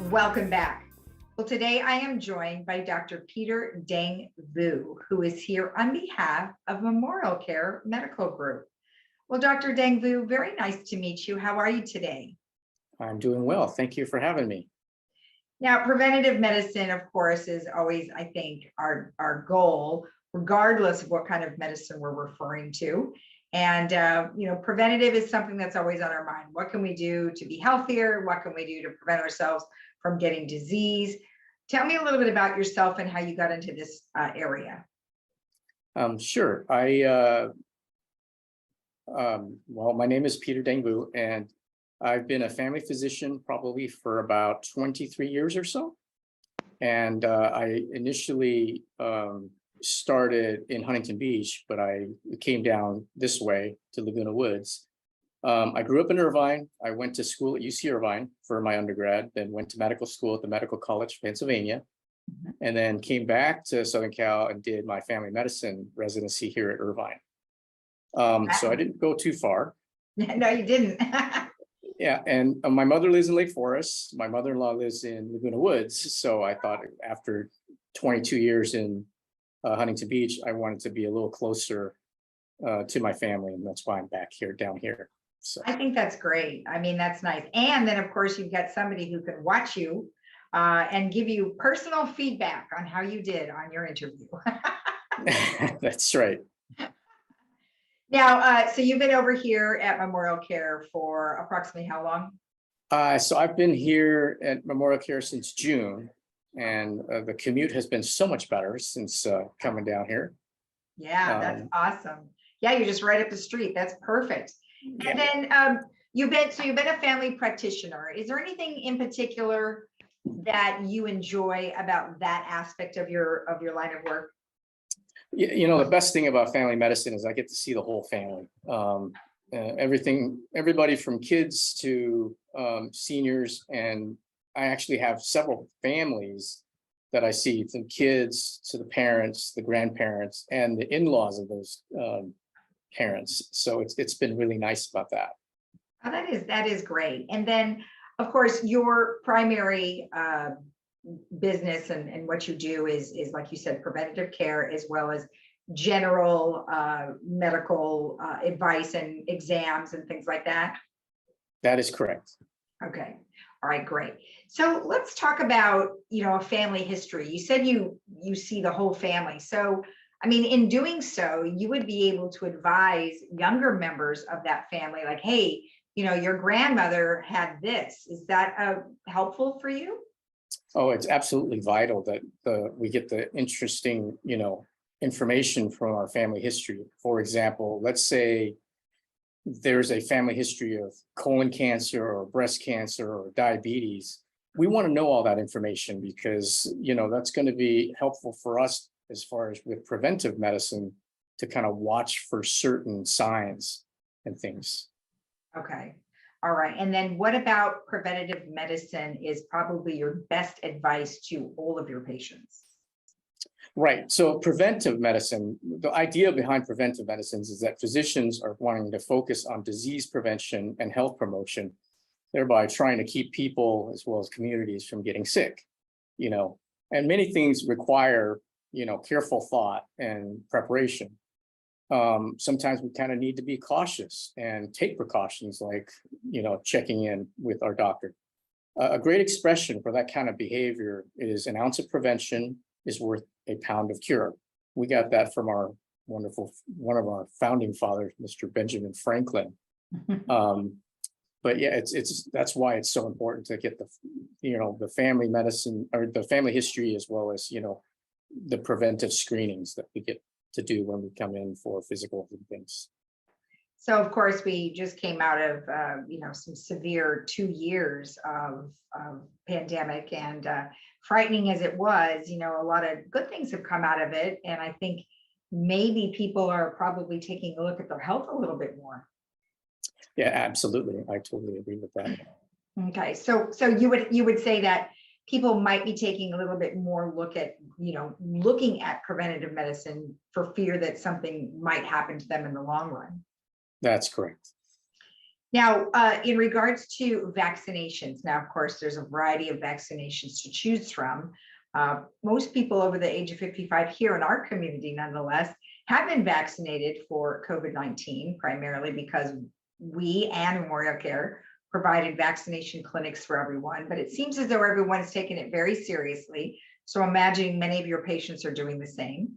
Welcome back. Well, today I am joined by Dr. Peter Dangvu, who is here on behalf of Memorial Care Medical Group. Well, Dr. Dangvu, very nice to meet you. How are you today? I'm doing well. Thank you for having me. Now, preventative medicine, of course, is always, I think, our goal, regardless of what kind of medicine we're referring to. And, preventative is something that's always on our mind. What can we do to be healthier? What can we do to prevent ourselves from getting disease? Tell me a little bit about yourself and how you got into this area. Sure. Well, my name is Peter Dangvu, and I've been a family physician probably for about 23 years or so. And I initially started in Huntington Beach, but I came down this way to Laguna Woods. I grew up in Irvine. I went to school at UC Irvine for my undergrad, then went to medical school at the Medical College of Pennsylvania, and then came back to Southern Cal and did my family medicine residency here at Irvine. So I didn't go too far. No, you didn't. Yeah, and my mother lives in Lake Forest. My mother-in-law lives in Laguna Woods. So I thought after 22 years in Huntington Beach, I wanted to be a little closer to my family, and that's why I'm back here, down here. So I think that's great. I mean, that's nice. And then, of course, you've got somebody who can watch you and give you personal feedback on how you did on your interview. that's right. Now, so you've been over here at Memorial Care for approximately how long? So I've been here at Memorial Care since June, and the commute has been so much better since coming down here. Yeah, that's awesome. Yeah, you're just right up the street. That's perfect. Yeah. And then you've been a family practitioner. Is there anything in particular that you enjoy about that aspect of your line of work? The best thing about family medicine is I get to see the whole family. Everybody from kids to seniors, and I actually have several families that I see, from kids to the parents, the grandparents, and the in-laws of those parents. So it's been really nice about that. Oh, that is great. And then, of course, your primary business and what you do is like you said, preventative care, as well as general medical advice and exams and things like that. That is correct. Okay. All right, great. So let's talk about, a family history. You said you see the whole family. So, I mean, in doing so, you would be able to advise younger members of that family, like, hey, your grandmother had this. Is that helpful for you? Oh, it's absolutely vital that we get the interesting, information from our family history. For example, let's say there's a family history of colon cancer or breast cancer or diabetes. We want to know all that information because, that's going to be helpful for us as far as with preventive medicine to kind of watch for certain signs and things. Okay. All right. And then what about preventative medicine is probably your best advice to all of your patients? Right. So preventive medicine, the idea behind preventive medicines is that physicians are wanting to focus on disease prevention and health promotion, thereby trying to keep people as well as communities from getting sick, and many things require, careful thought and preparation. Sometimes we kind of need to be cautious and take precautions like, checking in with our doctor. A great expression for that kind of behavior is an ounce of prevention is worth a pound of cure. We got that from one of our founding fathers, Mr. Benjamin Franklin. But yeah, that's why it's so important to get the family medicine or the family history, as well as, the preventive screenings that we get to do when we come in for physicals and things. So, of course, we just came out of, some severe 2 years of pandemic, and frightening as it was, a lot of good things have come out of it. And I think maybe people are probably taking a look at their health a little bit more. Yeah, absolutely. I totally agree with that. Okay. So you would say that people might be taking a little bit more look at, looking at preventative medicine for fear that something might happen to them in the long run. That's correct. Now, in regards to vaccinations, now, of course, there's a variety of vaccinations to choose from. Most people over the age of 55 here in our community, nonetheless, have been vaccinated for COVID-19, primarily because we and Memorial Care provided vaccination clinics for everyone, but it seems as though everyone's taken it very seriously. So I'm imagining many of your patients are doing the same.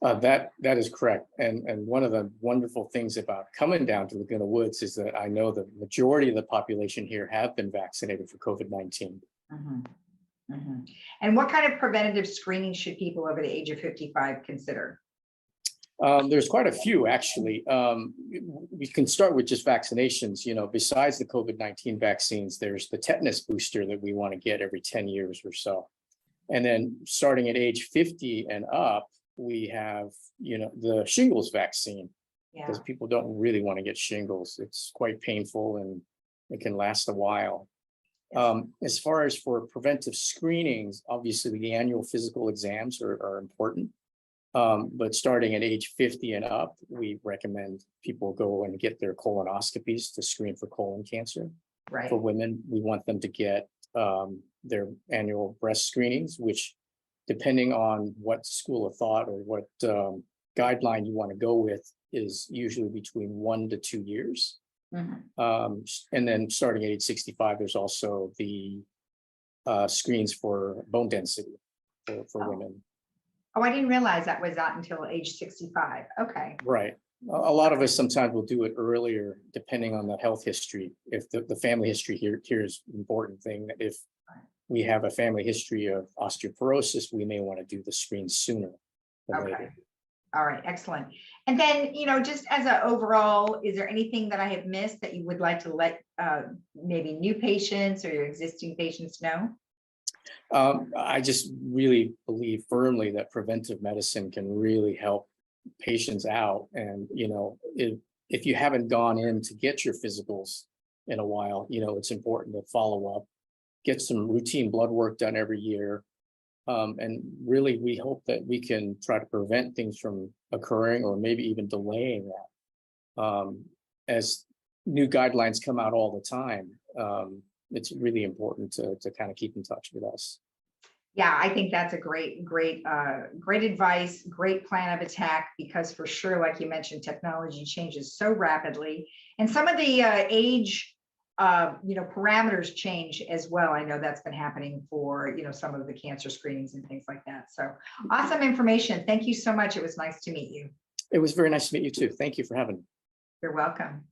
That is correct. And one of the wonderful things about coming down to Laguna Woods is that I know the majority of the population here have been vaccinated for COVID-19. And what kind of preventative screening should people over the age of 55 consider? There's quite a few, actually. We can start with just vaccinations. Besides the COVID-19 vaccines, there's the tetanus booster that we want to get every 10 years or so. And then starting at age 50 and up, we have, the shingles vaccine, because people don't really want to get shingles. It's quite painful and it can last a while. As far as for preventive screenings, obviously the annual physical exams are important. But starting at age 50 and up, we recommend people go and get their colonoscopies to screen for colon cancer. Right. For women, we want them to get their annual breast screenings, which, depending on what school of thought or what guideline you want to go with, is usually between 1 to 2 years. And then starting at age 65, there's also the screens for bone density for women. Oh, I didn't realize that was not until age 65. Okay. Right. A lot of us sometimes will do it earlier, depending on the health history. If the family history here is an important thing. If we have a family history of osteoporosis, we may want to do the screen sooner than later. All right, excellent. And then, just as an overall, is there anything that I have missed that you would like to let maybe new patients or your existing patients know? I just really believe firmly that preventive medicine can really help patients out. And, if you haven't gone in to get your physicals in a while, it's important to follow up, get some routine blood work done every year. And really, we hope that we can try to prevent things from occurring or maybe even delaying that. As new guidelines come out all the time, it's really important to kind of keep in touch with us. Yeah, I think that's a great advice, great plan of attack, because for sure, like you mentioned, technology changes so rapidly, and some of the age parameters change as well. I know that's been happening for, some of the cancer screenings and things like that. So awesome information. Thank you so much. It was nice to meet you. It was very nice to meet you too. Thank you for having me. You're welcome.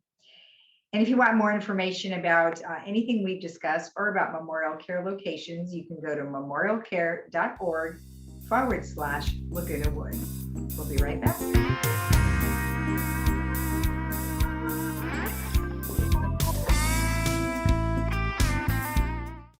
And if you want more information about anything we've discussed or about Memorial Care locations, you can go to memorialcare.org/Laguna Woods. We'll be right back.